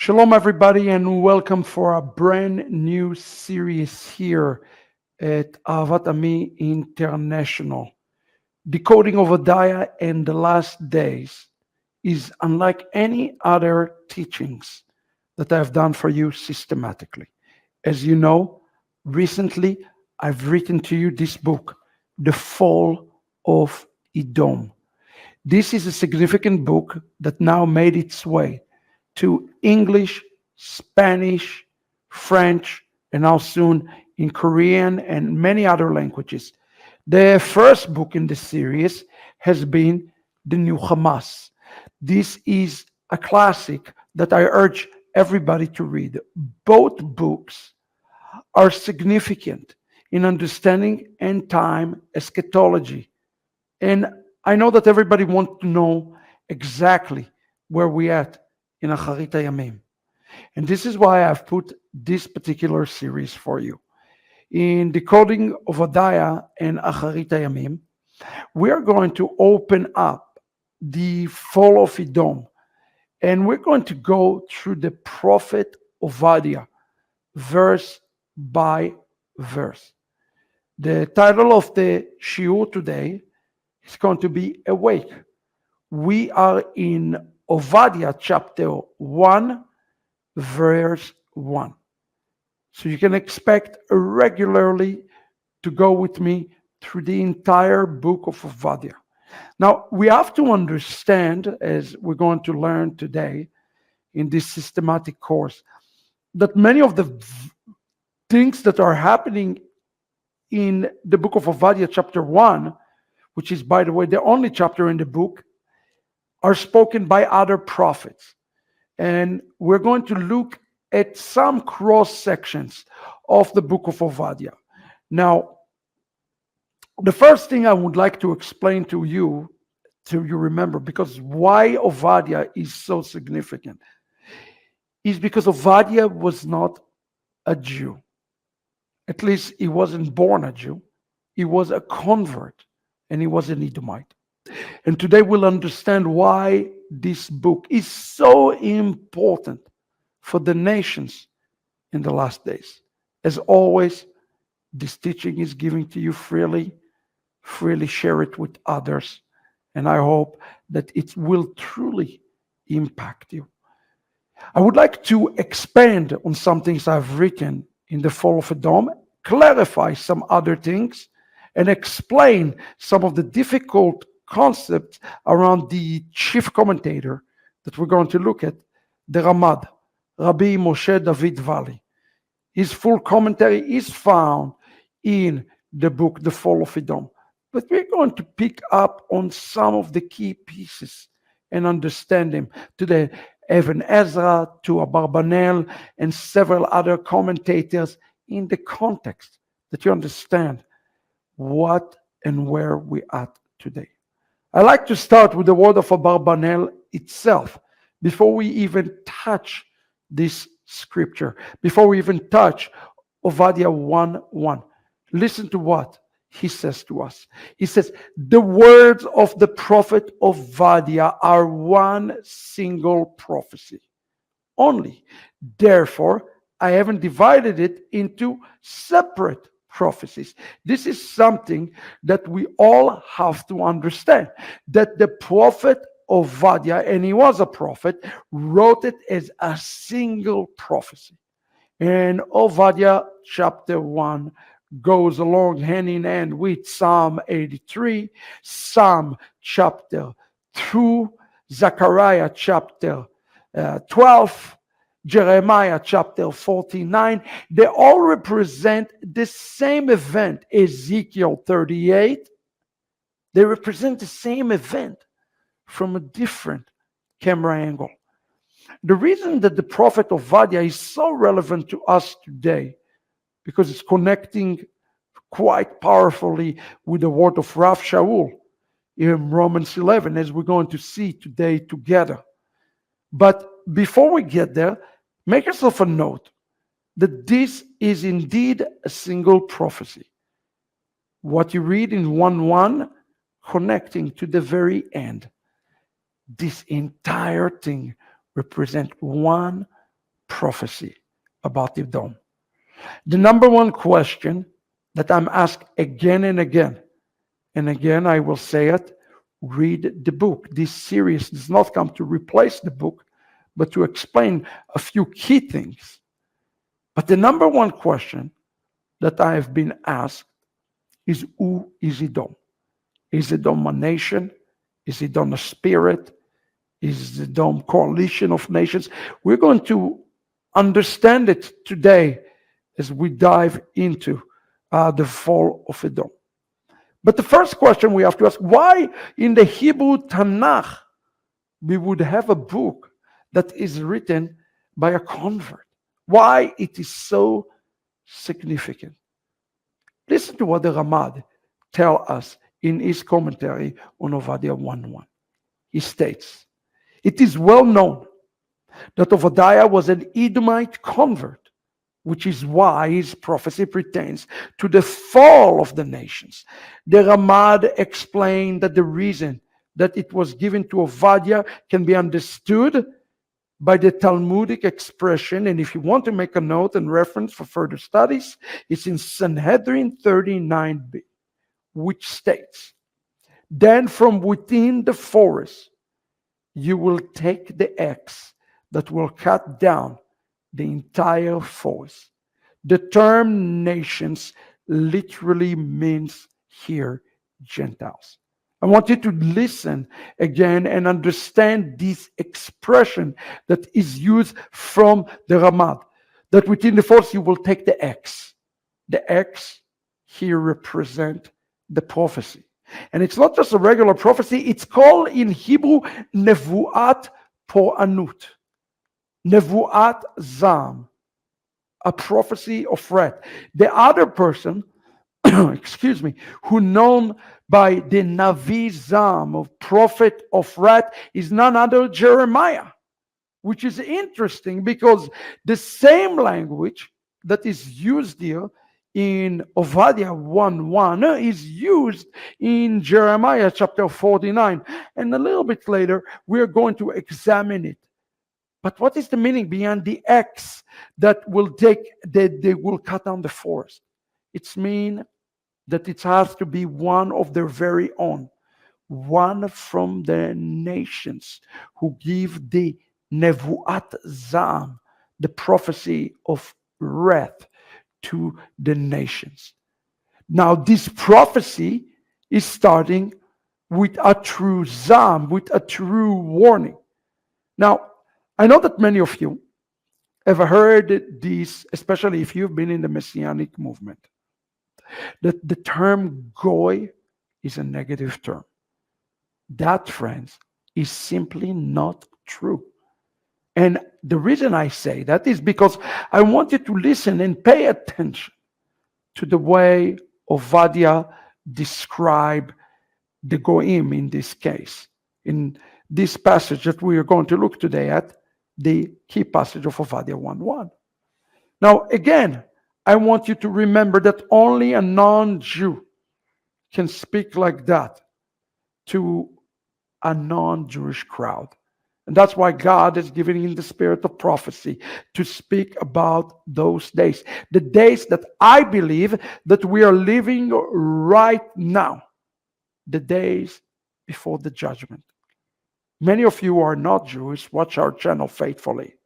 Shalom, everybody, and welcome for a brand new series here at Ovadiah International. Decoding Ovadiah and the Last Days is unlike any other teachings that I've done for you systematically. As you know, recently I've written to you this book, The Fall of Edom. This is a significant book that now made its way to English, Spanish, French, and now soon in Korean and many other languages. The first book in the series has been The New Hamas. This is a classic that I urge everybody to read. Both books are significant in understanding end time eschatology. And I know that everybody wants to know exactly where we're at in Acharit Hayamim. And this is why I've put this particular series for you. In Decoding Ovadiah and Acharit Hayamim, we are going to open up the fall of Edom. And we're going to go through the prophet Ovadiah, verse by verse. The title of the shiur today is going to be Awake. We are in Ovadiah chapter 1, verse 1. So you can expect regularly to go with me through the entire book of Ovadiah. Now, we have to understand, as we're going to learn today in this systematic course, that many of the things that are happening in the book of Ovadiah chapter 1, which is, by the way, the only chapter in the book, are spoken by other prophets. And we're going to look at some cross sections of the book of Ovadiah. Now, the first thing I would like to explain to you remember, because why Ovadiah is so significant, is because Ovadiah was not a Jew. At least he wasn't born a Jew. He was a convert, and he was an Edomite. And today we'll understand why this book is so important for the nations in the last days. As always, this teaching is given to you freely share it with others, and I hope that it will truly impact you. I would like to expand on some things I've written in the Fall of Edom, clarify some other things, and explain some of the difficult concepts around the chief commentator that we're going to look at, the Ramad, Rabbi Moshe David Valley. His full commentary is found in the book, The Fall of Edom. But we're going to pick up on some of the key pieces and understand them today. Even Ezra, to Abarbanel, and several other commentators in the context that you understand what and where we're at today. I like to start with the word of Abarbanel itself before we even touch this scripture, before we even touch Ovadiah 1:1. Listen to what he says to us. He says, the words of the prophet Ovadiah are one single prophecy only. Therefore, I haven't divided it into separate prophecies. This is something that we all have to understand, that the prophet Ovadiah, and he was a prophet, wrote it as a single prophecy. And Ovadiah chapter 1 goes along hand in hand with Psalm 83, Psalm chapter 2, Zechariah chapter 12, Jeremiah chapter 49. They all represent the same event. Ezekiel 38, they represent the same event from a different camera angle. The reason that the prophet Ovadiah is so relevant to us today, because it's connecting quite powerfully with the word of Rav Shaul in Romans 11, as we're going to see today together. But before we get there, make yourself a note that this is indeed a single prophecy. What you read in 1:1, connecting to the very end. This entire thing represents one prophecy about Edom. The number one question that I'm asked again and again I will say it, read the book. This series does not come to replace the book, but to explain a few key things. But the number one question that I have been asked is, who is Edom? Is Edom a nation? Is Edom a spirit? Is Edom a coalition of nations? We're going to understand it today as we dive into the fall of Edom. But the first question we have to ask, why in the Hebrew Tanakh we would have a book that is written by a convert? Why it is so significant? Listen to what the Ramad tells us in his commentary on Ovadiah 1:1. He states, it is well known that Ovadiah was an Edomite convert, which is why his prophecy pertains to the fall of the nations. The Ramad explained that the reason that it was given to Ovadiah can be understood by the Talmudic expression, and if you want to make a note and reference for further studies, it's in Sanhedrin 39b, which states, then from within the forest you will take the axe that will cut down the entire forest. The term nations literally means here Gentiles. I want you to listen again and understand this expression that is used from the Ramad, that within the forest you will take the axe. The axe here represents the prophecy. And it's not just a regular prophecy, it's called in Hebrew Nevuat Po'anut. Nevuat Zam, a prophecy of wrath. The other person, excuse me, who known by the Navi Zam, of prophet of wrath, is none other Jeremiah, which is interesting because the same language that is used here in Ovadiah 1:1 is used in Jeremiah chapter 49. And a little bit later, we're going to examine it. But what is the meaning behind the axe that will they will cut down the forest? It's mean that it has to be one of their very own, one from the nations who give the Nevuat Zam, the prophecy of wrath, to the nations. Now, this prophecy is starting with a true Zam, with a true warning. Now, I know that many of you have heard this, especially if you've been in the Messianic movement, that the term goy is a negative term. That, friends, is simply not true. And the reason I say that is because I want you to listen and pay attention to the way Ovadiah described the goyim in this case. In this passage that we are going to look today at, the key passage of Ovadiah 1:1. Now, again, I want you to remember that only a non-Jew can speak like that to a non-Jewish crowd. And that's why God is giving him the spirit of prophecy to speak about those days. The days that I believe that we are living right now. The days before the judgment. Many of you are not Jewish, watch our channel faithfully.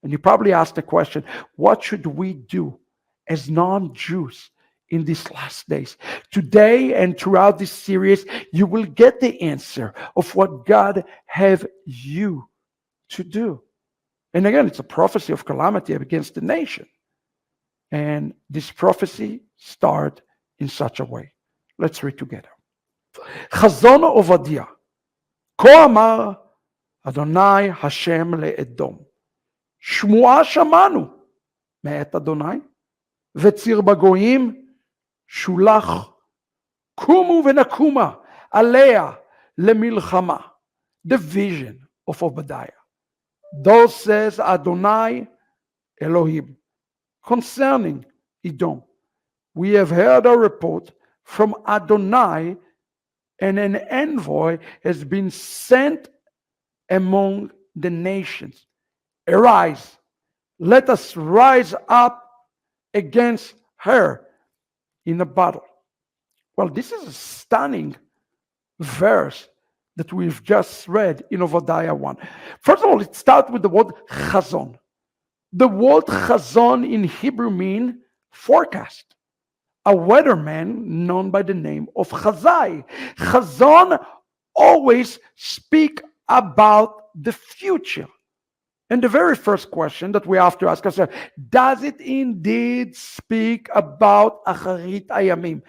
And you probably ask the question, what should we do as non-Jews in these last days? Today and throughout this series, you will get the answer of what God have you to do. And again, it's a prophecy of calamity against the nation. And this prophecy starts in such a way. Let's read together. חזון עובדיה, כה אמר אדוני השם לאדום, שמועה שמענו מאת אדוני, וציר בגויים שולח, קומו ונקומה עליה למלחמה. The vision of Obadiah. Thus says Adonai Elohim concerning Edom. We have heard a report from Adonai, and an envoy has been sent among the nations. Arise, Let us rise up against her in a battle. Well, this is a stunning verse that we've just read in Ovadiah 1. First of all, it starts with the word chazon. The word chazon in Hebrew means forecast. A weatherman known by the name of Chazai. Chazon always speak about the future. And the very first question that we have to ask ourselves, does it indeed speak about Acharit Ayamim?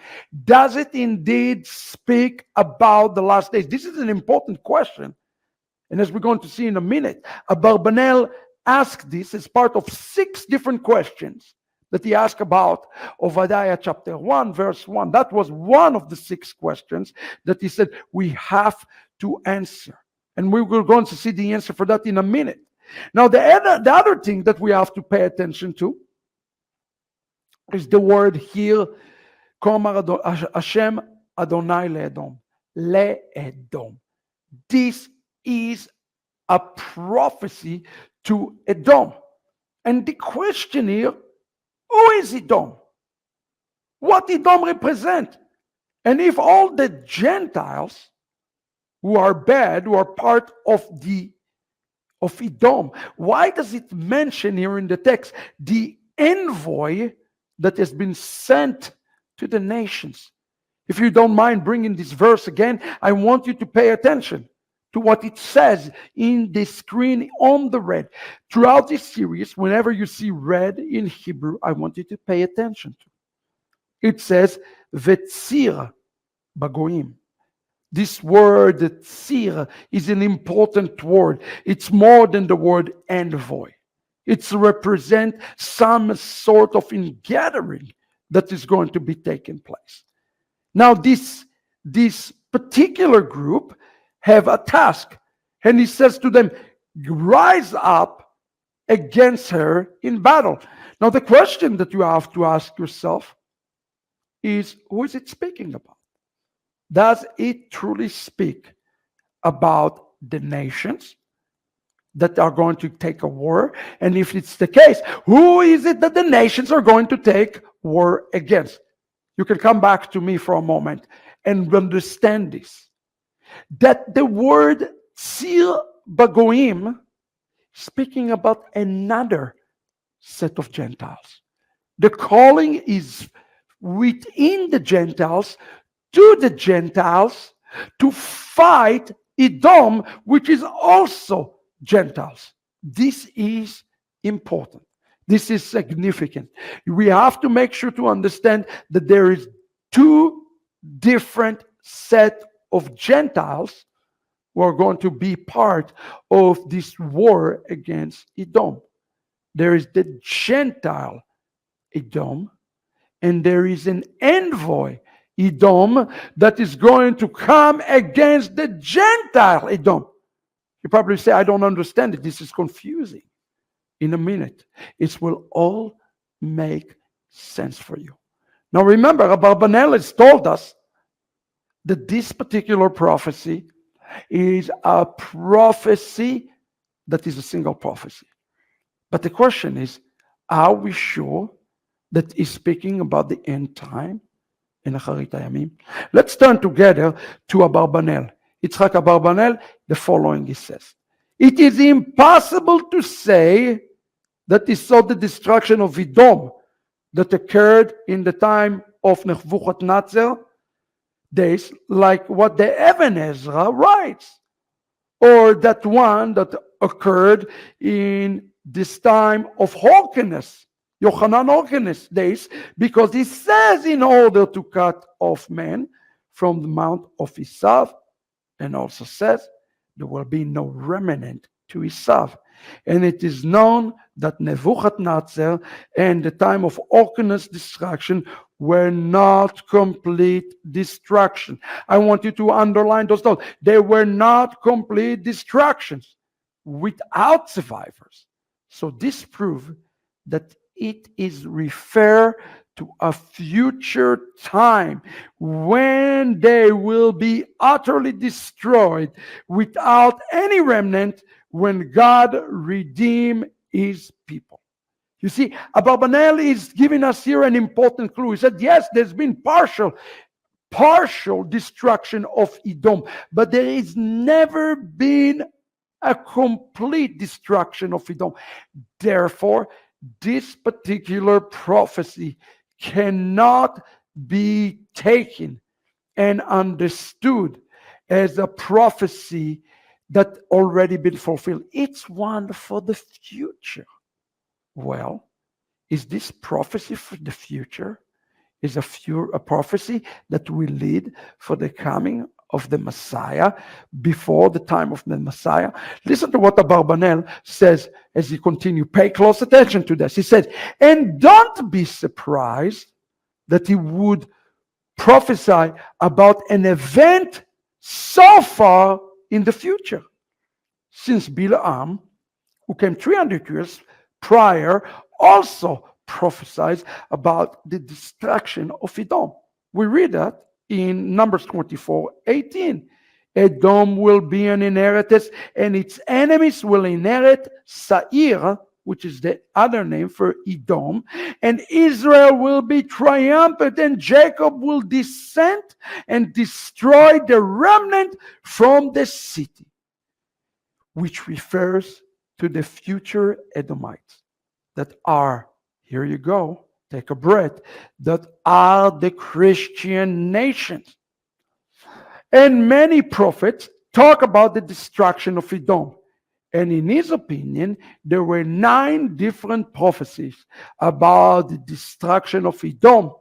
Does it indeed speak about the last days? This is an important question. And as we're going to see in a minute, Abarbanel asked this as part of 6 different questions that he asked about Ovadiah chapter 1, verse 1. That was one of the 6 questions that he said we have to answer. And we're going to see the answer for that in a minute. Now, the other thing that we have to pay attention to is the word here, Hashem Adonai le'edom. Le'edom. This is a prophecy to Edom. And the question here, who is Edom? What Edom represent? And if all the Gentiles who are bad, who are part of Edom, why does it mention here in the text the envoy that has been sent to the nations? If you don't mind bringing this verse again, I want you to pay attention to what it says in the screen on the red. Throughout this series, whenever you see red in Hebrew, I want you to pay attention to. It says, Vetzir Bagoim. This word, tzir, is an important word. It's more than the word envoy. It represents some sort of ingathering that is going to be taking place. Now, this particular group have a task, and he says to them, rise up against her in battle. Now, the question that you have to ask yourself is, who is it speaking about? Does it truly speak about the nations that are going to take a war? And if it's the case, who is it that the nations are going to take war against? You can come back to me for a moment and understand this. That the word Tzir Bagoim, speaking about another set of Gentiles. The calling is within the Gentiles, to the Gentiles, to fight Edom, which is also Gentiles. This is important. This is significant. We have to make sure to understand that there is 2 different set of Gentiles who are going to be part of this war against Edom. There is the Gentile Edom, and there is an envoy Edom that is going to come against the Gentile Edom. You probably say, I don't understand it. This is confusing. In a minute, it will all make sense for you. Now remember, Abarbanel has told us that this particular prophecy is a prophecy that is a single prophecy. But the question is, are we sure that he's speaking about the end time in Acharit Hayamim? Let's turn together to Abarbanel. Itzhak Abarbanel, the following he says. It is impossible to say that he saw the destruction of Edom that occurred in the time of Nebuchadnezzar days, like what the Even Ezra writes, or that one that occurred in this time of Hyrcanus, Yochanan Hyrcanus days, because he says in order to cut off men from the mount of Esav, and also says there will be no remnant to Esav. And it is known that Nebuchadnezzar and the time of Hyrcanus destruction were not complete destruction. I want you to underline those notes. They were not complete destructions without survivors. So this proves that it is referred to a future time when they will be utterly destroyed without any remnant, when God redeem his people. You see, Abarbanel is giving us here an important clue. He said, yes, there's been partial destruction of Edom, but there has never been a complete destruction of Edom. Therefore, this particular prophecy cannot be taken and understood as a prophecy that already been fulfilled. It's one for the future. Well, is this prophecy for the future? Is a prophecy that will lead for the coming of the Messiah before the time of the Messiah? Listen to what Abarbanel says as he continues. Pay close attention to this. He says, and don't be surprised that he would prophesy about an event so far in the future, since Bilam, who came 300 years prior, also prophesied about the destruction of Edom. We read that in Numbers 24:18. Edom will be an inheritance, and its enemies will inherit Seir, which is the other name for Edom, and Israel will be triumphant, and Jacob will descend and destroy the remnant from the city, which refers to the future Edomites that are, here you go, take a breath, that are the Christian nations. And many prophets talk about the destruction of Edom. And in his opinion, there were 9 different prophecies about the destruction of Edom,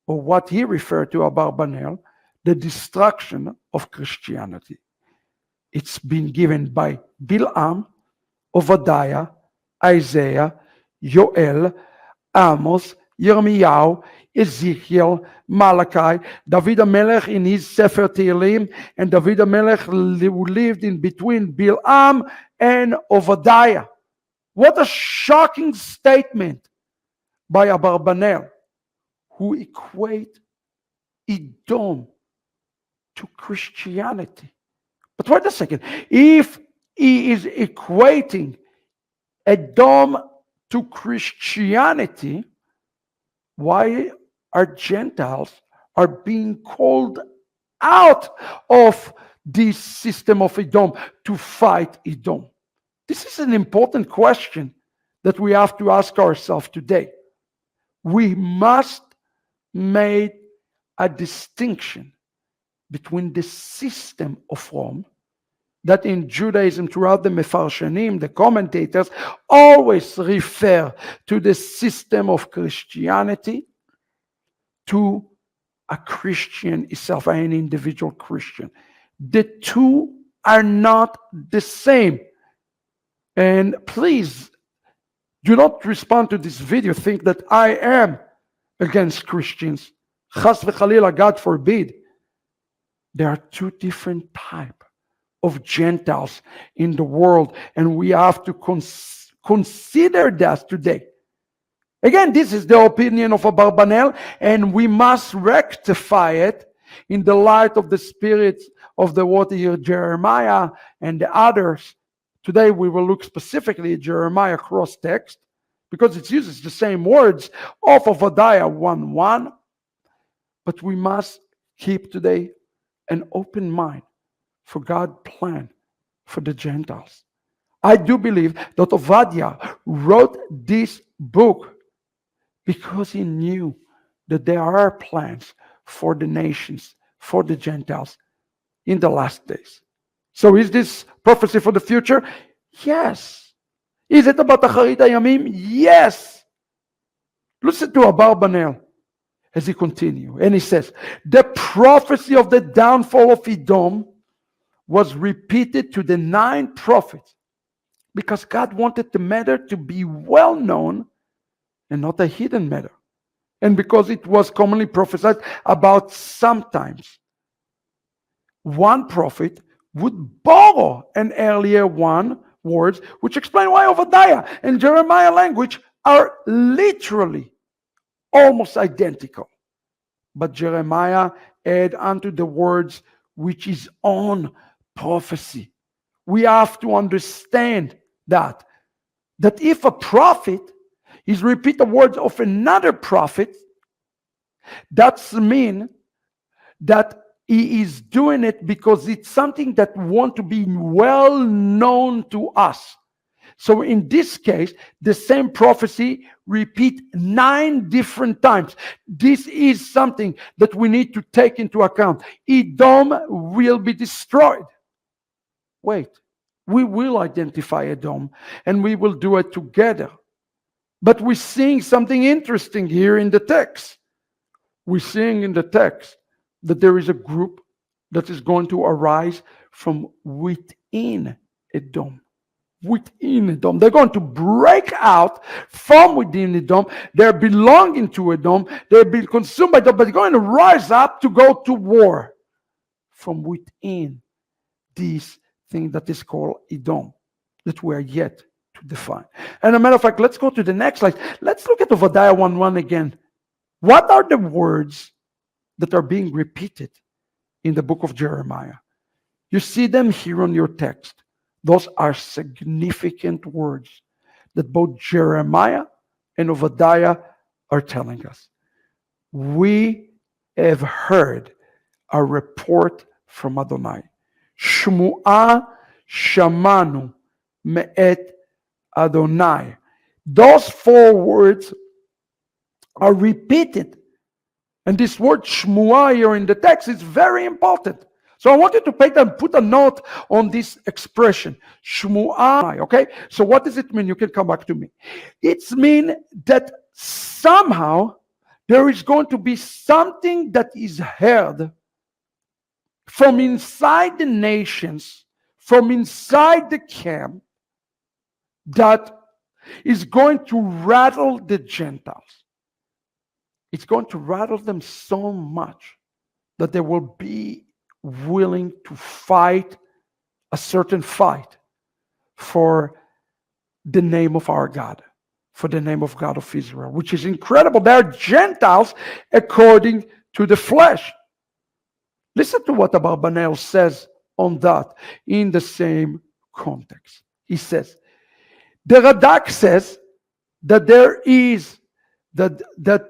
or what he referred to Abarbanel, the destruction of Christianity. It's been given by Bilam, Ovadiah, Isaiah, Yoel, Amos, Yirmiyahu, Ezekiel, Malachi, David HaMelech in his Sefer Tehillim, and David HaMelech who lived in between Bilam and Ovadiah. What a shocking statement by Abarbanel, who equate Edom to Christianity. But wait a second. If he is equating Edom to Christianity, why are Gentiles are being called out of this system of Edom to fight Edom? This is an important question that we have to ask ourselves today. We must make a distinction between the system of Rome, that in Judaism, throughout the Mefarshanim, the commentators always refer to the system of Christianity, to a Christian itself, an individual Christian. The two are not the same. And please, do not respond to this video, think that I am against Christians. Chas v'chalila, God forbid. There are 2 different types of Gentiles in the world, and we have to consider that today. Again, this is the opinion of Abarbanel, and we must rectify it in the light of the spirit of the word here, Jeremiah and the others. Today we will look specifically at Jeremiah cross text, because it uses the same words of Ovadiah 1:1. But we must keep today an open mind for God's plan for the Gentiles. I do believe that Ovadiah wrote this book because he knew that there are plans for the nations, for the Gentiles in the last days. So is this prophecy for the future? Yes. Is it about Acharit Hayamim? Yes. Listen to Abarbanel as he continues. And he says, the prophecy of the downfall of Edom was repeated to the 9 prophets because God wanted the matter to be well known and not a hidden matter. And because it was commonly prophesied about, sometimes one prophet would borrow an earlier one words, which explain why Ovadiah and Jeremiah language are literally almost identical. But Jeremiah add unto the words which is on prophecy. We have to understand that if a prophet He's repeat the words of another prophet. That's mean that he is doing it because it's something that want to be well known to us. So in this case, the same prophecy repeat 9 different times. This is something that we need to take into account. Edom will be destroyed. Wait, we will identify Edom and we will do it together. But we're seeing something interesting here in the text. We're seeing in the text that there is a group that is going to arise from within Edom. Within Edom. They're going to break out from within Edom. They're belonging to Edom. They're being consumed by Edom, but they're going to rise up to go to war from within this thing that is called Edom, that we are yet to define. And as a matter of fact, let's go to the next slide. Let's look at Ovadiah 1:1 again. What are the words that are being repeated in the book of Jeremiah? You see them here on your text. Those are significant words that both Jeremiah and Ovadiah are telling us. We have heard a report from Adonai. Shmu'a shamanu me'et Adonai. Those 4 words are repeated. And this word Shmu'a here in the text is very important. So I want you to put a note on this expression, Shmu'a. Okay? So what does it mean? You can come back to me. It means that somehow there is going to be something that is heard from inside the nations, from inside the camp, that is going to rattle the Gentiles. It's going to rattle them so much that they will be willing to fight a certain fight for the name of our God, for the name of God of Israel, which is incredible. They are Gentiles according to the flesh. Listen to what Abarbanel says on that in the same context. He says, the Radak says that there is that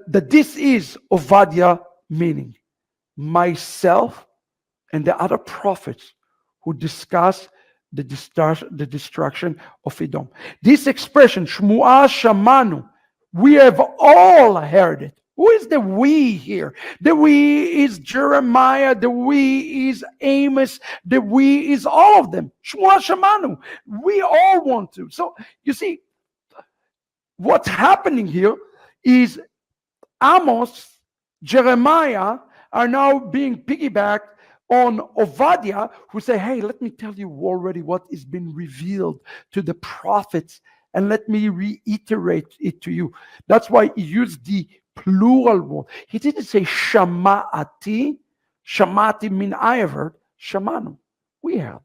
this is Ovadiah meaning myself and the other prophets who discuss the destruction of Edom. This expression, Shmu'a Shamanu, we have all heard it. Who is the we here? The we is Jeremiah, the we is Amos, the we is all of them. Shmu'a Shamanu. We all want to. So you see, what's happening here is Amos, Jeremiah are now being piggybacked on Ovadiah, who say, hey, let me tell you already what is being revealed to the prophets, and let me reiterate it to you. That's why he used the plural word. He didn't say shama'ati. Shama'ati mean I have heard. Shamanu, we heard.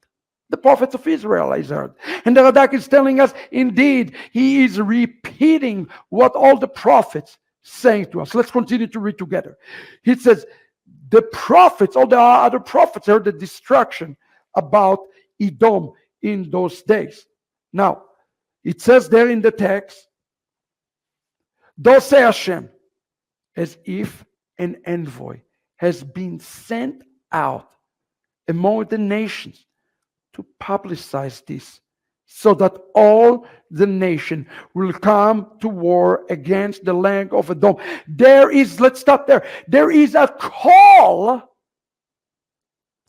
The prophets of Israel is heard. And the Radak is telling us, indeed, he is repeating what all the prophets saying to us. Let's continue to read together. He says, the prophets, all the other prophets heard the destruction about Edom in those days. Now, it says there in the text, thus say Hashem, as if an envoy has been sent out among the nations to publicize this, so that all the nation will come to war against the land of Edom. There is, let's stop there. There is a call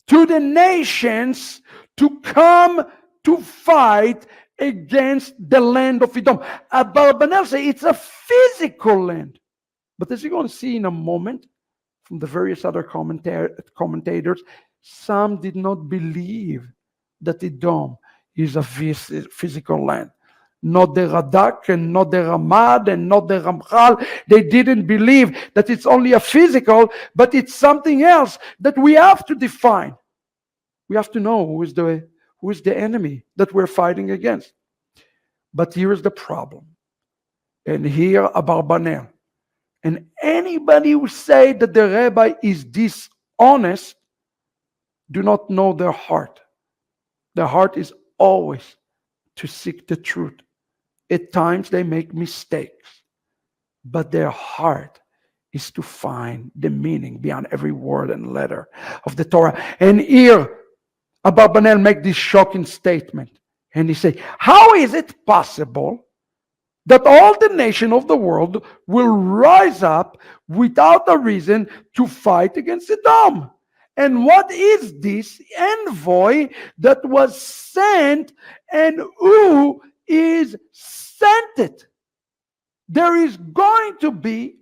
to the nations to come to fight against the land of Edom. Abarbanel says it's a physical land. But as you're going to see in a moment from the various other commentators, some did not believe that Edom is a physical land. Not the Radak and not the Ramad and not the Ramchal. They didn't believe that it's only a physical, but it's something else that we have to define. We have to know who is the enemy that we're fighting against. But here is the problem. And here Abarbanel. And anybody who say that the rabbi is dishonest do not know their heart. Their heart is always to seek the truth. At times they make mistakes. but their heart is to find the meaning beyond every word and letter of the Torah. And here, Abarbanel make this shocking statement. And he say, how is it possible that all the nation of the world will rise up without a reason to fight against Edom? And what is this envoy that was sent, and who is sent it? There is going to be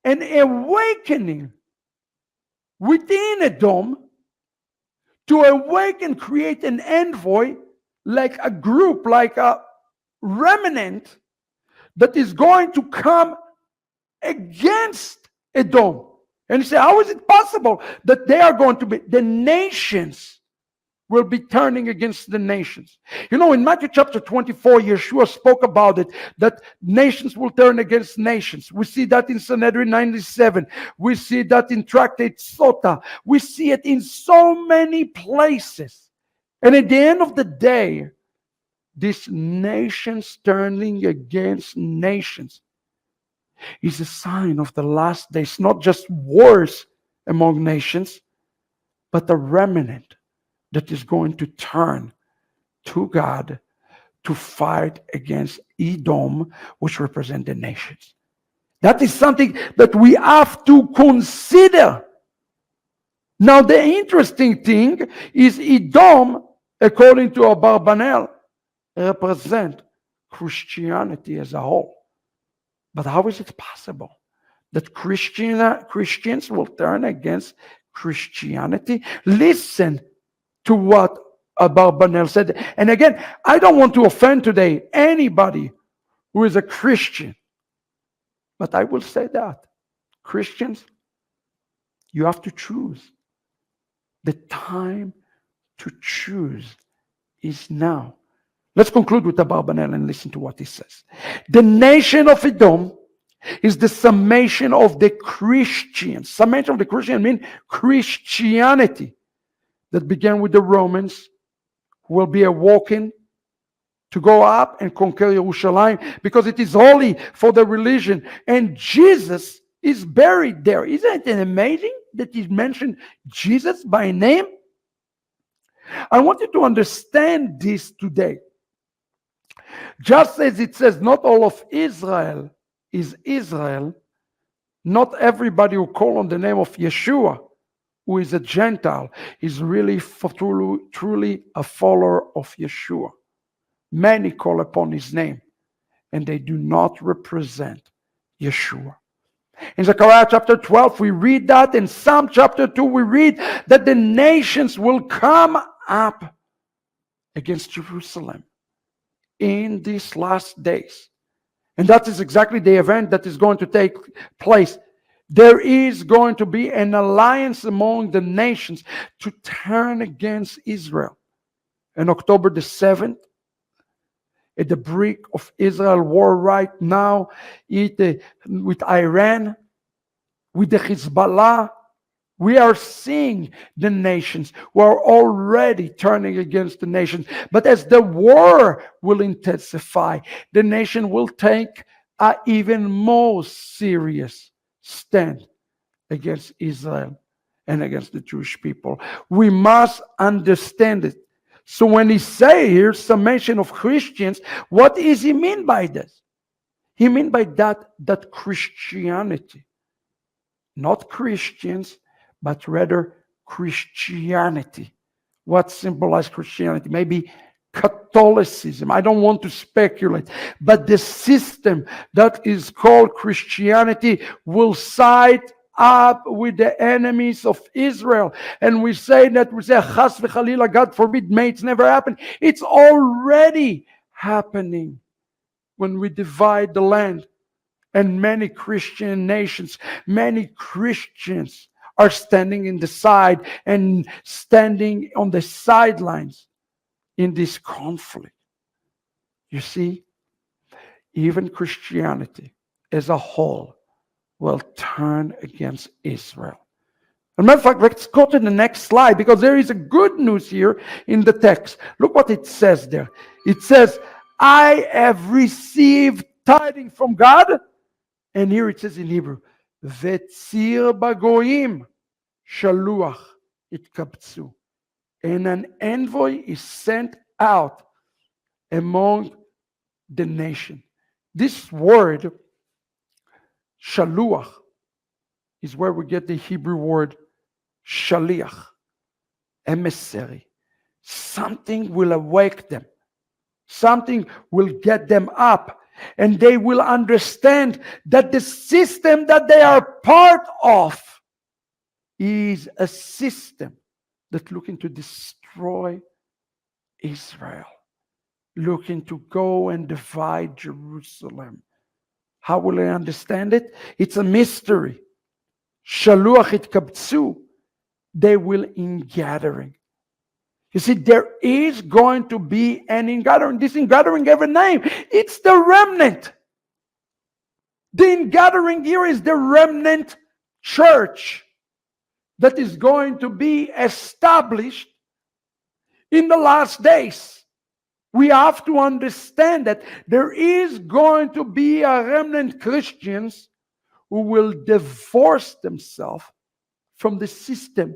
an awakening within Edom to awaken, create an envoy, like a group, like a remnant that is going to come against Edom. And you say, how is it possible that they are going to be, the nations will be turning against the nations? You know, in Matthew chapter 24, Yeshua spoke about it, that nations will turn against nations. We see that in Sanhedrin 97. We see that in Tractate Sota. We see it in so many places. And at the end of the day, these nations turning against nations is a sign of the last days, not just wars among nations, but a remnant that is going to turn to God to fight against Edom, which represent the nations. That is something that we have to consider. Now, the interesting thing is Edom, according to Abarbanel, represent Christianity as a whole. But how is it possible that Christians will turn against Christianity? Listen to what Abarbanel said. And again, I don't want to offend today anybody who is a Christian. But I will say that Christians, you have to choose. The time to choose is now. Let's conclude with Abarbanel and listen to what he says. The nation of Edom is the summation of the Christians. Summation of the Christian means Christianity that began with the Romans, who will be awoken to go up and conquer Jerusalem because it is holy for the religion. And Jesus is buried there. Isn't it amazing that he mentioned Jesus by name? I want you to understand this today. Just as it says, not all of Israel is Israel, not everybody who call on the name of Yeshua, who is a Gentile, is really truly a follower of Yeshua. Many call upon his name, and they do not represent Yeshua. In Zechariah chapter 12, we read that. In Psalm chapter 2, we read that the nations will come up against Jerusalem in these last days. And that is exactly the event that is going to take place. There is going to be an alliance among the nations to turn against Israel. On October the 7th, at the brink of Israel war right now, with Iran, with the Hezbollah, we are seeing the nations who are already turning against the nations. But as the war will intensify, the nation will take an even more serious stand against Israel and against the Jewish people. We must understand it. So when he say here, summation of Christians, what does he mean by this? He means by that Christianity, not Christians, but rather Christianity. What symbolizes Christianity? Maybe Catholicism. I don't want to speculate, but the system that is called Christianity will side up with the enemies of Israel. And we say chas v'chalila, God forbid, may it's never happen. It's already happening when we divide the land. And many Christian nations, many Christians are standing in the side and standing on the sidelines in this conflict. You see, even Christianity as a whole will turn against Israel. As a matter of fact, let's go to the next slide, because there is a good news here in the text. Look what it says there. It says, I have received tidings from God, And here it says in Hebrew, Vetzir bagoim shaluach itkabtzu. And an envoy is sent out among the nation. This word, shaluach, is where we get the Hebrew word shaliach, emissary. Something will awake them. Something will get them up, and they will understand that the system that they are part of is a system that's looking to destroy Israel, looking to go and divide Jerusalem. How will they understand it? It's a mystery. Shaluach itkabtzu. They will ingathering. You see, there is going to be an ingathering. This ingathering have a name. It's the remnant. The ingathering here is the remnant church that is going to be established in the last days. We have to understand that there is going to be a remnant Christians who will divorce themselves from the system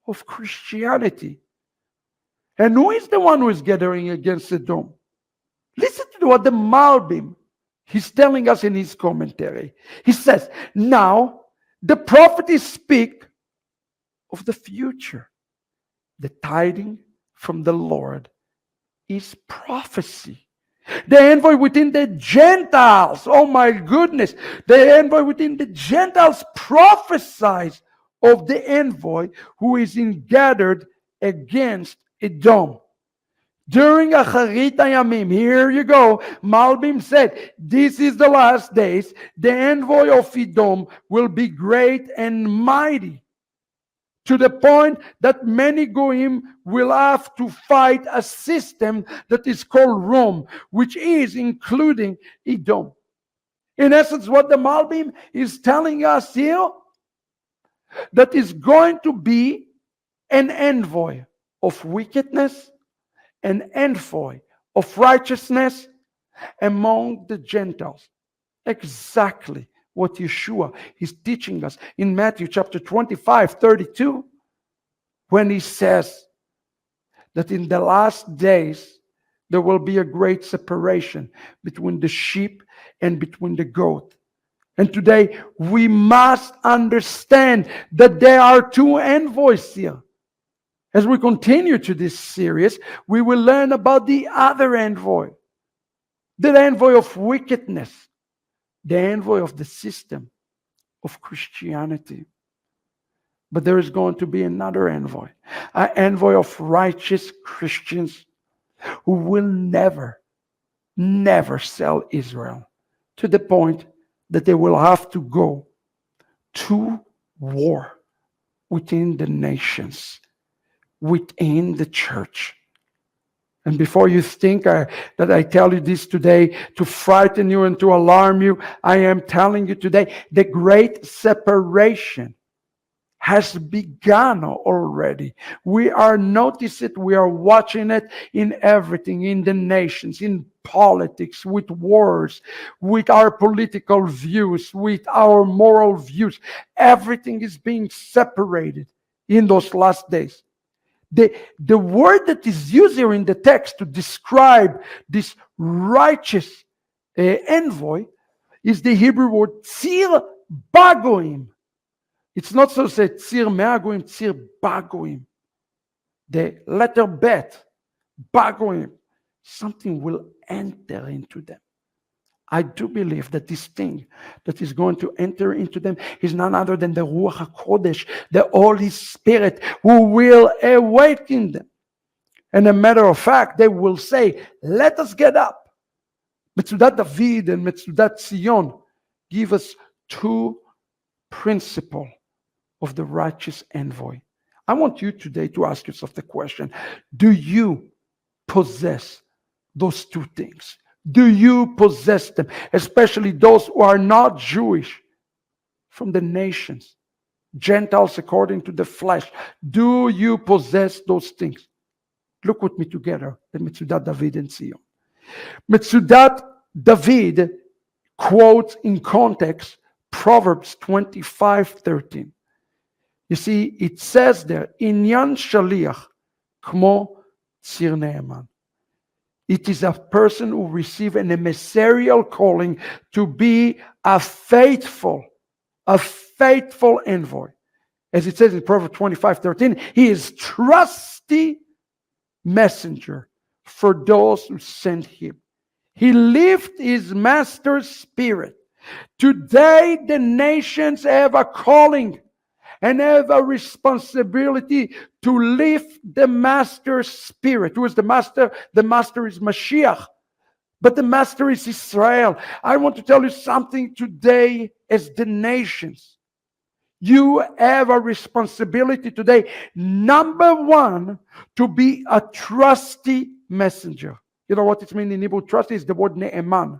of Christianity. And who is the one who is gathering against Edom? Listen to what the Malbim he's telling us in his commentary. He says, now the prophets speak of the future. The tidings from the Lord is prophecy. The envoy within the Gentiles, oh my goodness, the envoy within the Gentiles prophesies of the envoy who is gathered against Edom. During Acharit Hayamim, here you go, Malbim said, this is the last days, the envoy of Edom will be great and mighty, to the point that many Goyim will have to fight a system that is called Rome, which is including Edom. In essence, what the Malbim is telling us here, that is going to be an envoy of wickedness, an envoy of righteousness among the Gentiles. Exactly what Yeshua is teaching us in Matthew chapter 25:32, when he says that in the last days there will be a great separation between the sheep and between the goat. And today we must understand that there are two envoys here. As we continue to this series, we will learn about the other envoy, the envoy of wickedness, the envoy of the system of Christianity. But there is going to be another envoy, an envoy of righteous Christians who will never sell Israel, to the point that they will have to go to war within the nations, within the church. And before you think that I tell you this today to frighten you and to alarm you, I am telling you today the great separation has begun already. We are noticing it, we are watching it in everything, in the nations, in politics, with wars, with our political views, with our moral views. Everything is being separated in those last days. The word that is used here in the text to describe this righteous envoy is the Hebrew word tzir bagoim. It's not so say tzir me'agoim, tzir bagoim. The letter bet, bagoim, something will enter into them. I do believe that this thing that is going to enter into them is none other than the Ruach HaKodesh, the Holy Spirit, who will awaken them. And a matter of fact, they will say, let us get up. Metzudat David and Metzudat Zion give us two principles of the righteous envoy. I want you today to ask yourself the question, do you possess those two things? Do you possess them? Especially those who are not Jewish, from the nations, Gentiles according to the flesh. Do you possess those things? Look with me together, the Metzudat David and Zion. Metzudat David quotes in context Proverbs 25:13. You see, it says there, Inyan shaliach kmo tzir ne'eman. It is a person who receives an emissarial calling to be a faithful envoy. As it says in Proverbs 25:13, he is trusty messenger for those who sent him. He lived his master's spirit. Today, the nations have a calling and have a responsibility to live the master's spirit. Who is the master? The master is Mashiach, but the master is Israel. I want to tell you something today as the nations. You have a responsibility today, number one, to be a trusty messenger. You know what it means in Hebrew? Trust is the word ne'eman.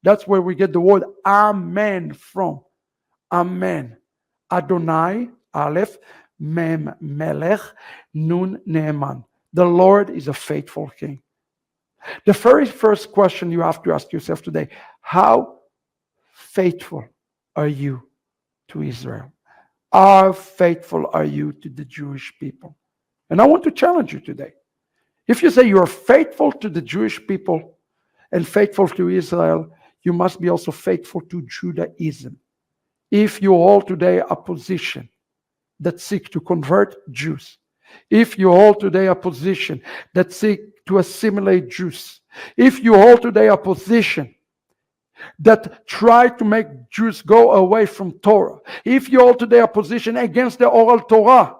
That's where we get the word amen from. Amen. Adonai, Aleph, Mem, Melech, Nun, Ne'eman. The Lord is a faithful king. The very first question you have to ask yourself today, how faithful are you to Israel? How faithful are you to the Jewish people? And I want to challenge you today. If you say you are faithful to the Jewish people and faithful to Israel, you must be also faithful to Judaism. If you hold today a position that seeks to convert Jews, if you hold today a position that seeks to assimilate Jews, if you hold today a position that try to make Jews go away from Torah, if you hold today a position against the oral Torah,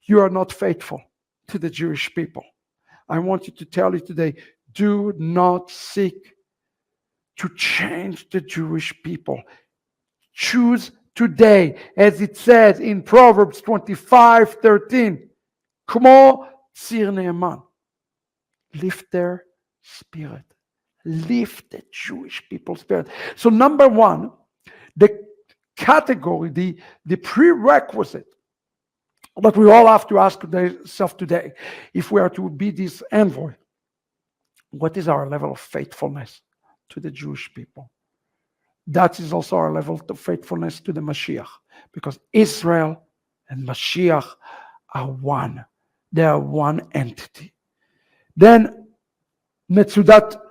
you are not faithful to the Jewish people. I want you to tell you today, do not seek to change the Jewish people. Choose today, as it says in Proverbs 25:13, Kmo tzir ne'eman. Lift their spirit. Lift the Jewish people's spirit. So number one, the category, the prerequisite that we all have to ask ourselves today, if we are to be this envoy, what is our level of faithfulness to the Jewish people? That is also our level of faithfulness to the Mashiach, because Israel and Mashiach are one. They are one entity. Then Metzudat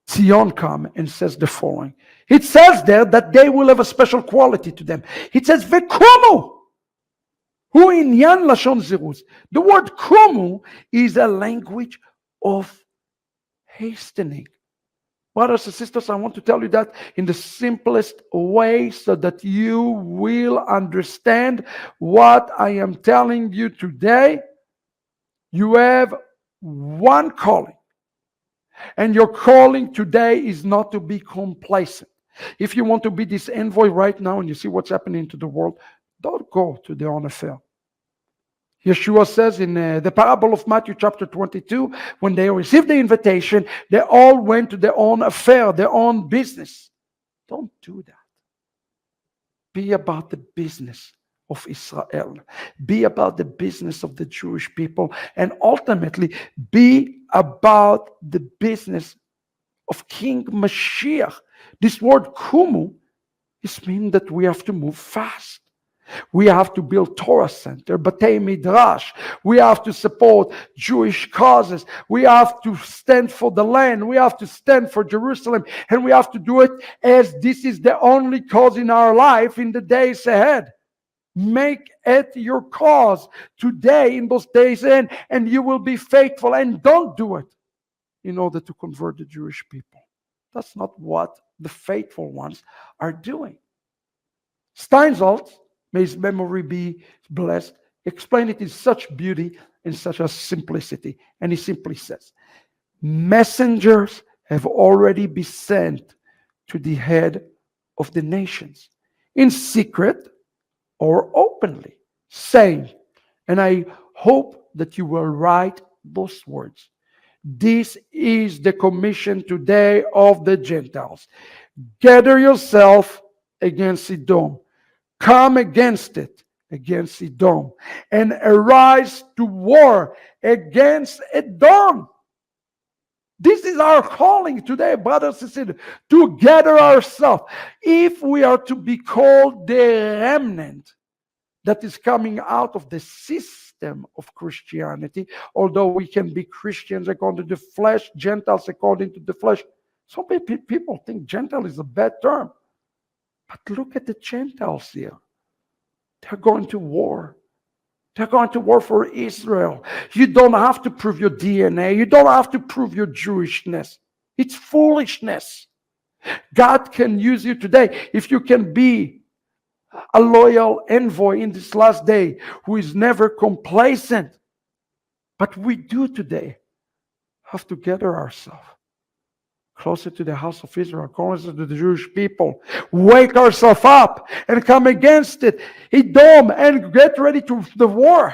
Zion comes and says the following. It says there that they will have a special quality to them. It says, Vekumu, hu inyan lashon ziruz. The word kumu is a language of hastening. Brothers and sisters, I want to tell you that in the simplest way so that you will understand what I am telling you today. You have one calling. And your calling today is not to be complacent. If you want to be this envoy right now and you see what's happening to the world, don't go to their own affair. Yeshua says in the parable of Matthew chapter 22, when they received the invitation, they all went to their own affair, their own business. Don't do that. Be about the business of Israel. Be about the business of the Jewish people. And ultimately, be about the business of King Mashiach. This word kumu, it means that we have to move fast. We have to build Torah Center, Batei Midrash. We have to support Jewish causes. We have to stand for the land. We have to stand for Jerusalem. And we have to do it as this is the only cause in our life in the days ahead. Make it your cause today in those days ahead, and you will be faithful. And don't do it in order to convert the Jewish people. That's not what the faithful ones are doing. Steinsaltz, may his memory be blessed, explain it in such beauty and such a simplicity. And he simply says, messengers have already been sent to the head of the nations in secret or openly, saying, and I hope that you will write those words. This is the commission today of the Gentiles. Gather yourself against Edom. Come against it, against Edom, and arise to war against Edom. This is our calling today, brothers and sisters, to gather ourselves. If we are to be called the remnant that is coming out of the system of Christianity, although we can be Christians according to the flesh, Gentiles according to the flesh. Some people think Gentile is a bad term. But look at the Gentiles here. They're going to war. They're going to war for Israel. You don't have to prove your DNA. You don't have to prove your Jewishness. It's foolishness. God can use you today if you can be a loyal envoy in this last day who is never complacent. But we do today have to gather ourselves closer to the house of Israel, closer to the Jewish people, wake ourselves up and come against it, Edom, and get ready to the war.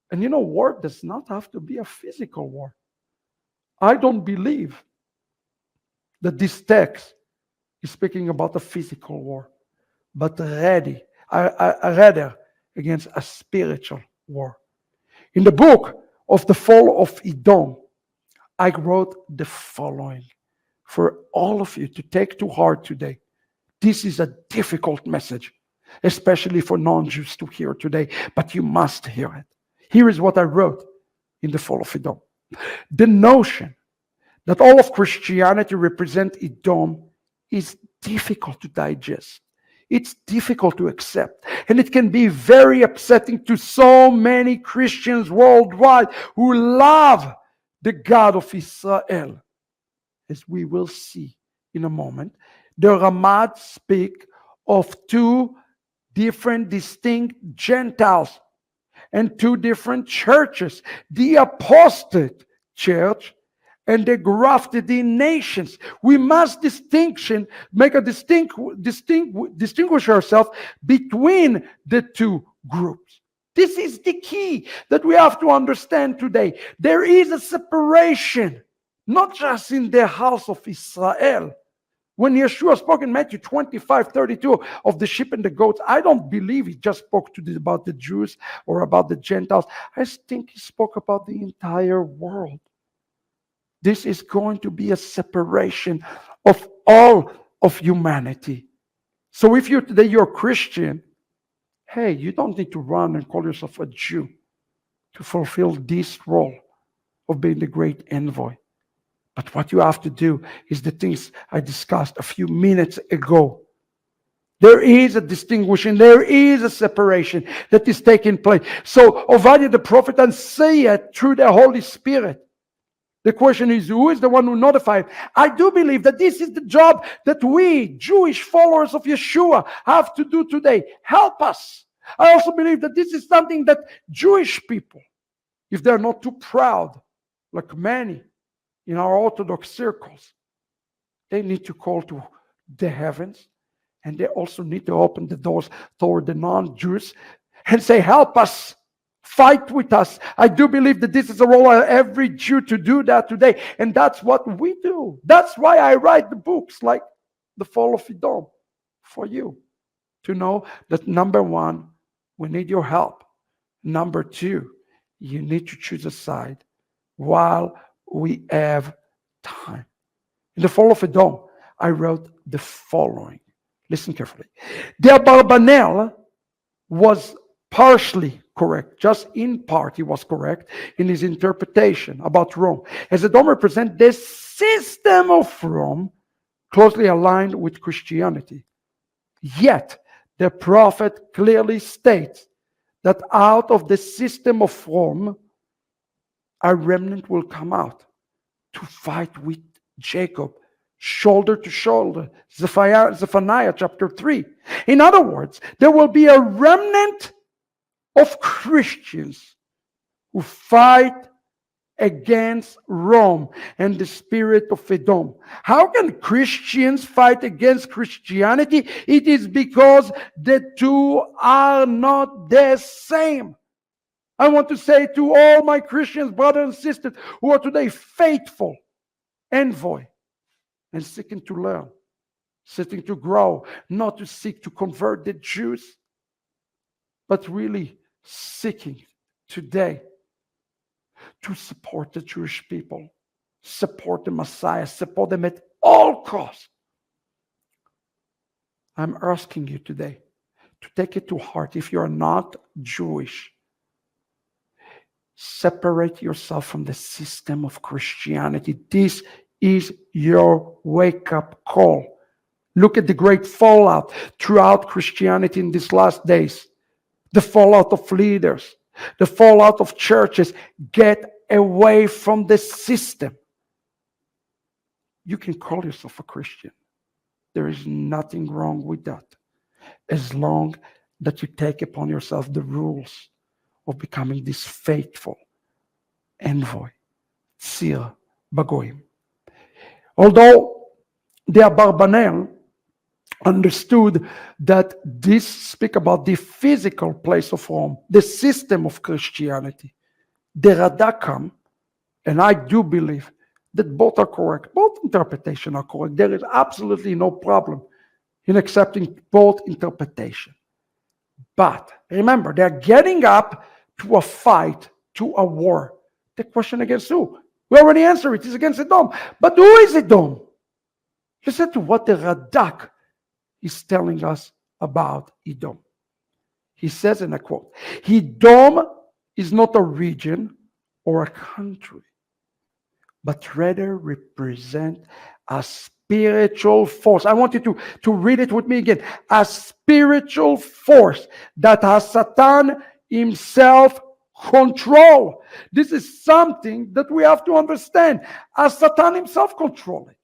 And war does not have to be a physical war. I don't believe that this text is speaking about a physical war, but rather against a spiritual war. In the book of the fall of Edom, I wrote the following for all of you to take to heart today. This is a difficult message, especially for non-Jews to hear today, but you must hear it. Here is what I wrote in the fall of Edom. The notion that all of Christianity represents Edom is difficult to digest. It's difficult to accept. And it can be very upsetting to so many Christians worldwide who love the God of Israel. As we will see in a moment, the Ramad speak of two different distinct Gentiles and two different churches, the apostate church and the grafted in nations. We must distinguish ourselves between the two groups. This is the key that we have to understand today. There is a separation, not just in the house of Israel. When Yeshua spoke in Matthew 25:32 of the sheep and the goats, I don't believe he just spoke about the Jews or about the Gentiles. I think he spoke about the entire world. This is going to be a separation of all of humanity. So if you're Christian, hey, you don't need to run and call yourself a Jew to fulfill this role of being the great envoy. But what you have to do is the things I discussed a few minutes ago. There is a distinguishing, there is a separation that is taking place. So Ovadiah the prophet and say it through the Holy Spirit. The question is, who is the one who notified? I do believe that this is the job that we, Jewish followers of Yeshua, have to do today. Help us. I also believe that this is something that Jewish people, if they're not too proud, like many in our Orthodox circles, they need to call to the heavens, and they also need to open the doors toward the non-Jews and say, help us. Fight with us. I do believe that this is a role of every Jew to do that today. And that's what we do. That's why I write the books like The Fall of Edom for you. To know that number one, we need your help. Number two, you need to choose a side while we have time. In The Fall of Edom, I wrote the following. Listen carefully. The Abarbanel was partially correct, just in part he was correct in his interpretation about Rome, as Edom represents the system of Rome closely aligned with Christianity. Yet the prophet clearly states that out of the system of Rome a remnant will come out to fight with Jacob shoulder to shoulder. Zephaniah chapter 3. In other words, there will be a remnant of Christians who fight against Rome and the spirit of Edom. How can Christians fight against Christianity? It is because the two are not the same. I want to say to all my Christians, brothers and sisters, who are today faithful envoy and seeking to learn, seeking to grow, not to seek to convert the Jews, but really seeking today to support the Jewish people. support the Messiah, support them at all costs. I'm asking you today to take it to heart. If you're not Jewish, separate yourself from the system of Christianity. This is your wake-up call. Look at the great fallout throughout Christianity in these last days. The fallout of leaders, the fallout of churches. Get away from the system. You can call yourself a Christian. There is nothing wrong with that, as long that you take upon yourself the rules of becoming this faithful envoy, Tzir Bagoyim. Although the Abarbanel understood that this speak about the physical place of Rome, the system of Christianity, the Radakam, and I do believe that both are correct. Both interpretations are correct. There is absolutely no problem in accepting both interpretations. But remember, they're getting up to a fight, to a war. The question against who? We already answered it. It's against Edom. But who is Edom? Listen to what the Radak is telling us about Edom. He says in a quote, Edom is not a region or a country, but rather represent a spiritual force. I want you to read it with me again. A spiritual force that has Satan himself control. This is something that we have to understand. As Satan himself control it.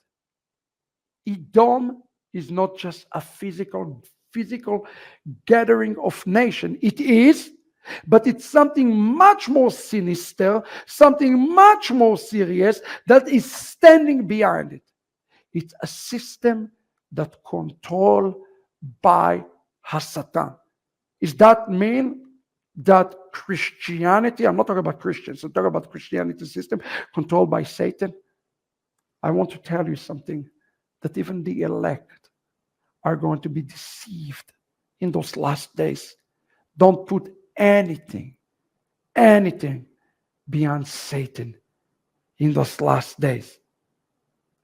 Edom is not just a physical gathering of nation. It is, but it's something much more sinister, something much more serious that is standing behind it. It's a system that controlled by Satan. Does that mean that Christianity, I'm not talking about Christians, I'm talking about Christianity system controlled by Satan? I want to tell you something, that even the elect are going to be deceived in those last days. Don't put anything beyond Satan in those last days.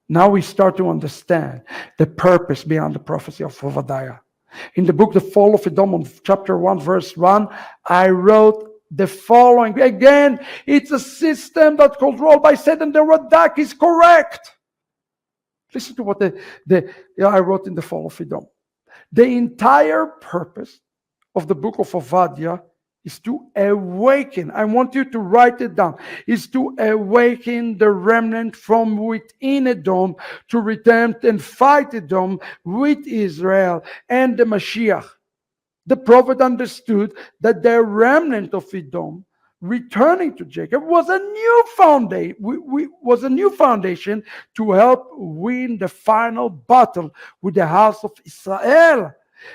Now we start to understand the purpose behind the prophecy of Ovadiah. In the book, The Fall of Edom, chapter 1, verse 1, I wrote the following. Again, it's a system that's controlled by Satan. The Radak is correct. Listen to what I wrote in The Fall of Edom. The entire purpose of the book of Ovadiah is to awaken. I want you to write it down. Is to awaken the remnant from within Edom to return and fight Edom with Israel and the Mashiach. The prophet understood that the remnant of Edom returning to Jacob was a new foundation to help win the final battle with the house of Israel.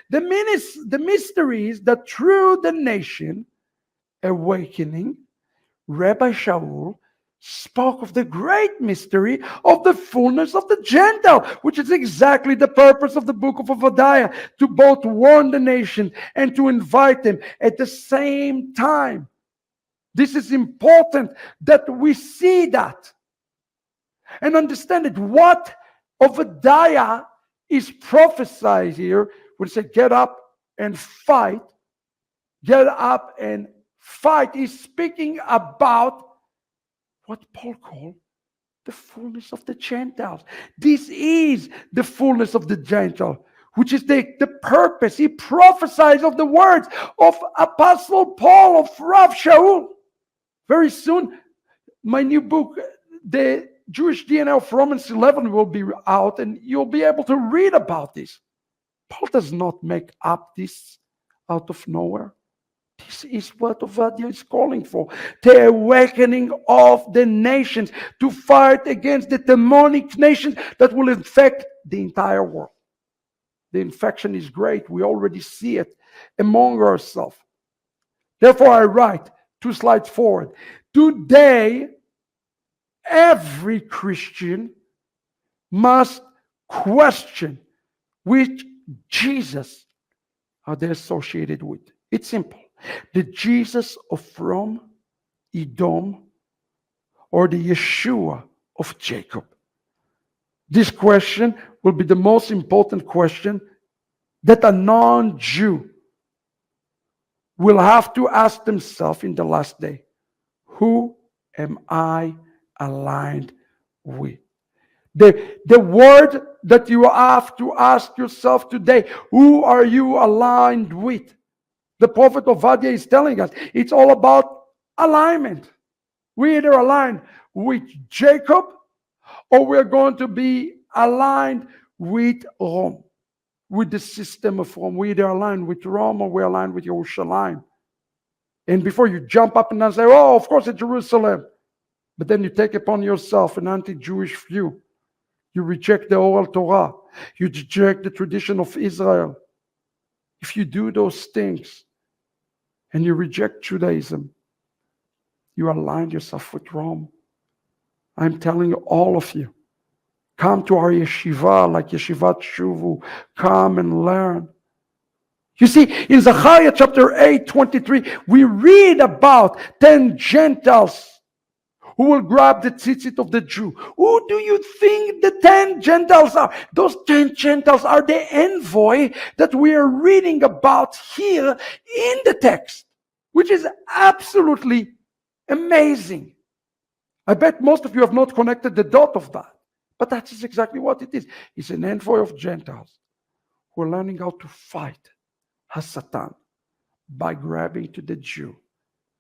The mystery is that through the nation awakening, Rabbi Shaul spoke of the great mystery of the fullness of the Gentile, which is exactly the purpose of the book of Ovadiah, to both warn the nation and to invite them at the same time. This is important that we see that and understand it. What Ovadiah is prophesied here when it says get up and fight, is speaking about what Paul called the fullness of the Gentiles. This is the fullness of the Gentile, which is the purpose. He prophesies of the words of Apostle Paul, of Rav Shaul. Very soon, my new book, The Jewish DNA of Romans 11, will be out, and you'll be able to read about this. Paul does not make up this out of nowhere. This is what Ovadiah is calling for. The awakening of the nations to fight against the demonic nations that will infect the entire world. The infection is great. We already see it among ourselves. Therefore, I write 2 slides forward. Today, every Christian must question which Jesus are they associated with. It's simple. The Jesus of Rome, Edom, or the Yeshua of Jacob? This question will be the most important question that a non-Jew will have to ask themselves in the last day. Who am I aligned with? The word that you have to ask yourself today, who are you aligned with? The prophet Ovadiah is telling us it's all about alignment. We either align with Jacob or we're going to be aligned with Rome, with the system of Rome. We either align with Rome or we align with Yerushalayim. And before you jump up and down and say, oh, of course it's Jerusalem. But then you take upon yourself an anti-Jewish view. You reject the oral Torah. You reject the tradition of Israel. If you do those things and you reject Judaism, you align yourself with Rome. I'm telling all of you, come to our yeshiva, like Yeshivat Shuvu. Come and learn. You see, in Zechariah chapter 8, 23, we read about 10 Gentiles who will grab the tzitzit of the Jew. Who do you think the 10 Gentiles are? Those 10 Gentiles are the envoy that we are reading about here in the text, which is absolutely amazing. I bet most of you have not connected the dot of that, but that is exactly what it is. It's an envoy of Gentiles who are learning how to fight Hasatan by grabbing to the Jew,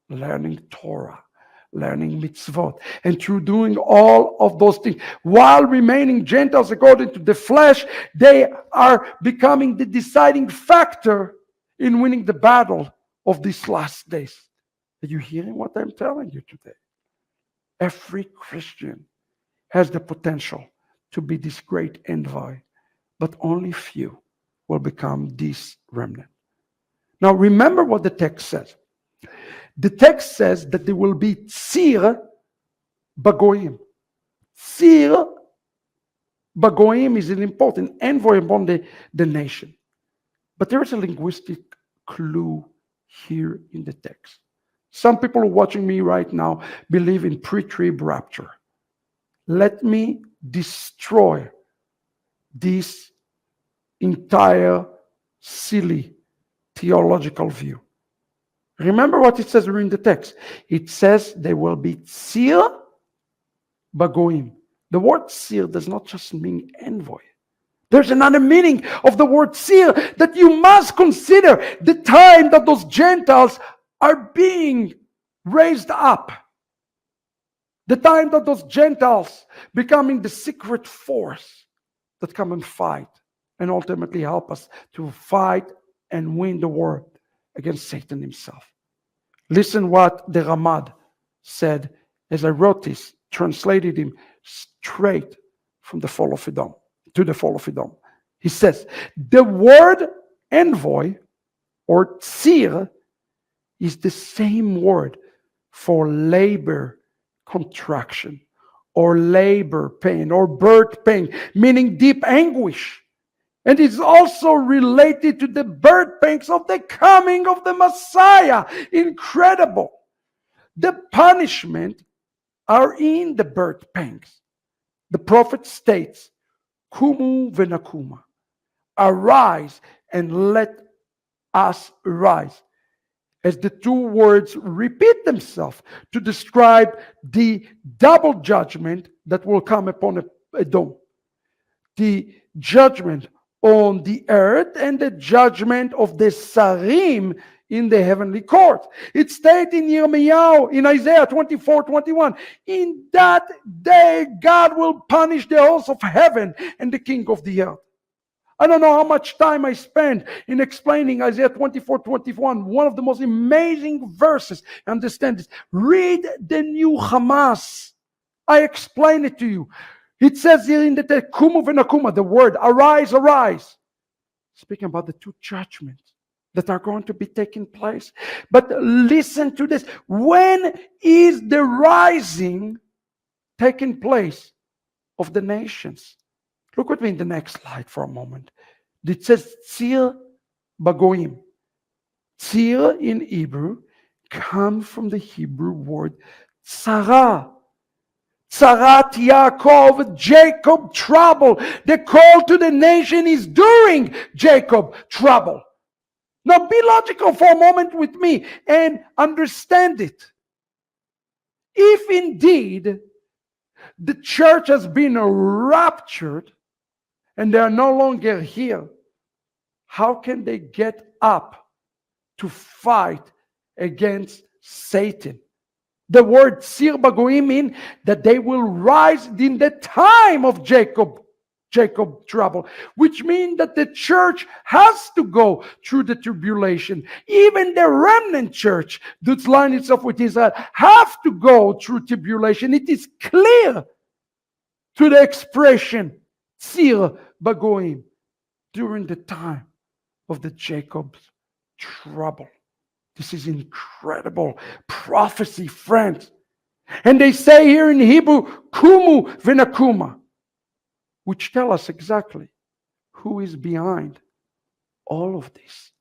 learning Torah, learning mitzvot, and through doing all of those things, while remaining Gentiles according to the flesh, they are becoming the deciding factor in winning the battle of these last days. Are you hearing what I'm telling you today? Every Christian has the potential to be this great envoy, but only few will become this remnant. Now remember what the text says. The text says that there will be tzir bagoyim. Tzir bagoyim is an important envoy among the nation. But there is a linguistic clue here in the text. Some people watching me right now believe in pre-trib rapture. Let me destroy this entire silly theological view. Remember what it says in the text. It says there will be tzir bagoim. The word tzir does not just mean envoy. There's another meaning of the word tzir that you must consider the time that those Gentiles are being raised up. The time that those Gentiles becoming the secret force that come and fight and ultimately help us to fight and win the war against Satan himself. Listen what the Ramad said as I wrote this, translated him straight from the fall of Edom to the fall of Edom. He says, the word envoy or tzir is the same word for labor contraction or labor pain or birth pain, meaning deep anguish. And it's also related to the birth pangs of the coming of the Messiah. Incredible. The punishment are in the birth pangs. The prophet states, Kumu venakuma, arise and let us rise. As the two words repeat themselves to describe the double judgment that will come upon Edom. The judgment on the earth and the judgment of the Sarim in the heavenly court. It states in Yirmiyahu, in Isaiah 24:21, in that day God will punish the hosts of heaven and the king of the earth. I don't know how much time I spent in explaining Isaiah 24:21, one of the most amazing verses. Understand this. Read the new Hamas. I explain it to you. It says here in the text, Kumu venakuma, the word, arise, arise. Speaking about the two judgments that are going to be taking place. But listen to this. When is the rising taking place of the nations? Look with me in the next slide for a moment. It says tzir bagoim. Tzir in Hebrew comes from the Hebrew word tzara. Tzarat Yaakov, Jacob trouble. The call to the nation is during Jacob trouble. Now be logical for a moment with me and understand it. If indeed the church has been raptured and they are no longer here, how can they get up to fight against Satan? The word Sir Bagoim means that they will rise in the time of Jacob trouble, which means that the church has to go through the tribulation. Even the remnant church that line itself with Israel have to go through tribulation. It is clear to the expression Sir Bagoim during the time of the Jacob's trouble. This is incredible prophecy, friends. And they say here in Hebrew, Kumu Venakuma, which tell us exactly who is behind all of this.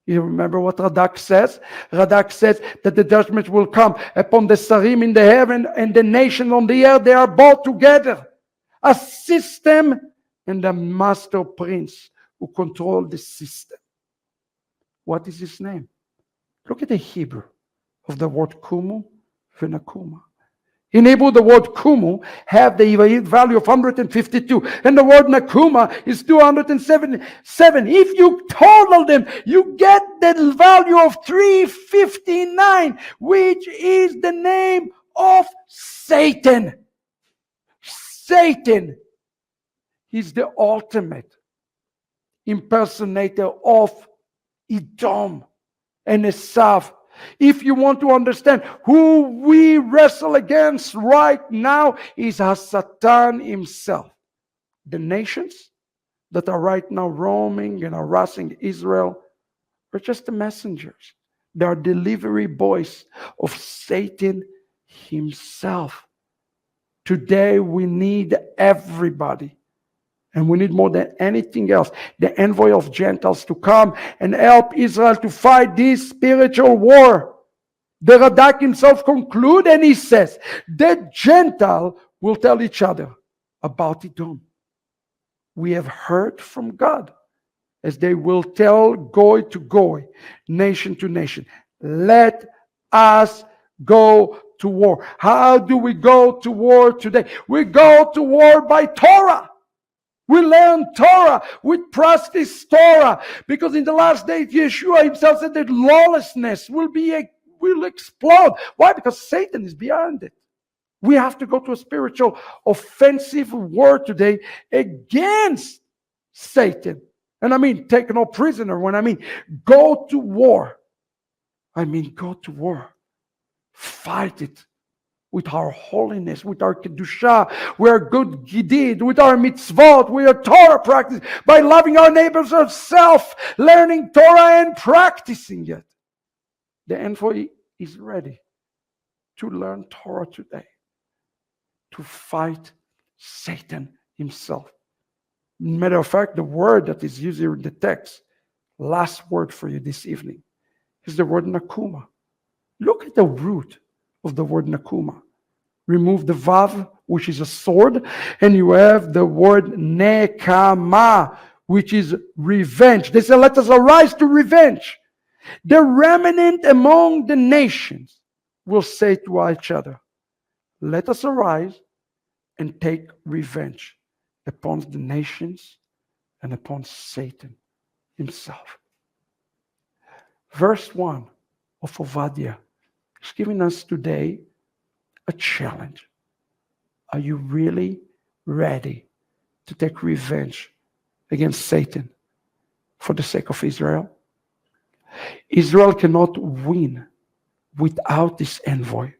You remember what Radak says? Radak says that the judgment will come upon the Sarim in the heaven and the nation on the earth. They are both together. A system and a master prince who control the system. What is his name? Look at the Hebrew of the word Kumu Venakuma. In Hebrew, the word Kumu have the value of 152, and the word Nakuma is 277. If you total them, you get the value of 359, which is the name of Satan. Satan is the ultimate impersonator of Edom and Esav. If you want to understand who we wrestle against right now, is Satan himself. The nations that are right now roaming and harassing Israel are just the messengers. They are delivery boys of Satan himself. Today we need everybody. And we need more than anything else, the envoy of Gentiles to come and help Israel to fight this spiritual war. The Radak himself concludes and he says, the Gentile will tell each other about Edom. We have heard from God, as they will tell Goy to Goy, nation to nation. Let us go to war. How do we go to war today? We go to war by Torah. We learn Torah. We practice Torah. Because in the last days, Yeshua himself said that lawlessness will explode. Why? Because Satan is behind it. We have to go to a spiritual offensive war today against Satan. And I mean, take no prisoner. When I mean go to war, I mean go to war. Fight it. With our holiness, with our kedusha, we are good gidid, with our mitzvot, we are Torah practice, by loving our neighbors ourselves, learning Torah and practicing it. The envoy is ready to learn Torah today, to fight Satan himself. Matter of fact, the word that is used here in the text, last word for you this evening, is the word nakuma. Look at the root of the word nakuma. Remove the vav, which is a sword, and you have the word nekama, which is revenge. They say, let us arise to revenge. The remnant among the nations will say to each other, let us arise and take revenge upon the nations and upon Satan himself. Verse 1 of Ovadiah is giving us today a challenge. Are you really ready to take revenge against Satan for the sake of Israel? Israel cannot win without this envoy.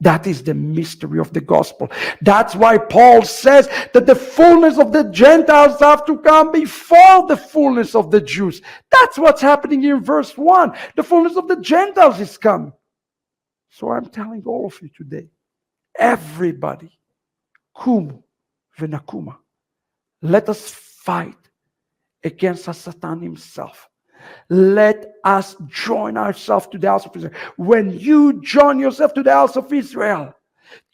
That is the mystery of the gospel. That's why Paul says that the fullness of the Gentiles have to come before the fullness of the Jews. That's what's happening in verse 1. The fullness of the Gentiles is coming. So I'm telling all of you today, everybody, kumu venakuma, let us fight against Satan himself. Let us join ourselves to the house of Israel. When you join yourself to the house of Israel,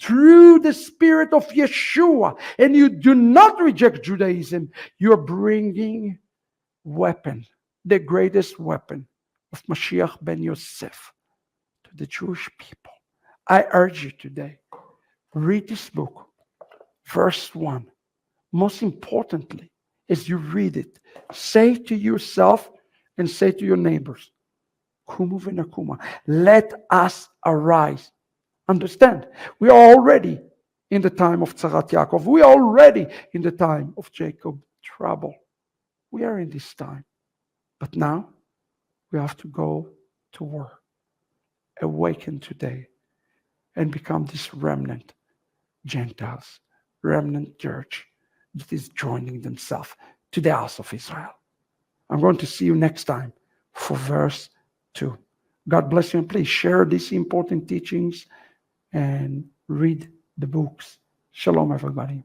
through the spirit of Yeshua, and you do not reject Judaism, you're bringing weapon, the greatest weapon of Mashiach ben Yosef to the Jewish people. I urge you today, read this book, verse 1. Most importantly, as you read it, say to yourself and say to your neighbors, Kumu v'nakuma, let us arise. Understand, we are already in the time of Tzarat Yaakov. We are already in the time of Jacob trouble. We are in this time. But now, we have to go to work. Awaken today and become this remnant Gentiles, remnant church that is joining themselves to the house of Israel. I'm going to see you next time for verse 2. God bless you, and please share these important teachings and read the books. Shalom, everybody.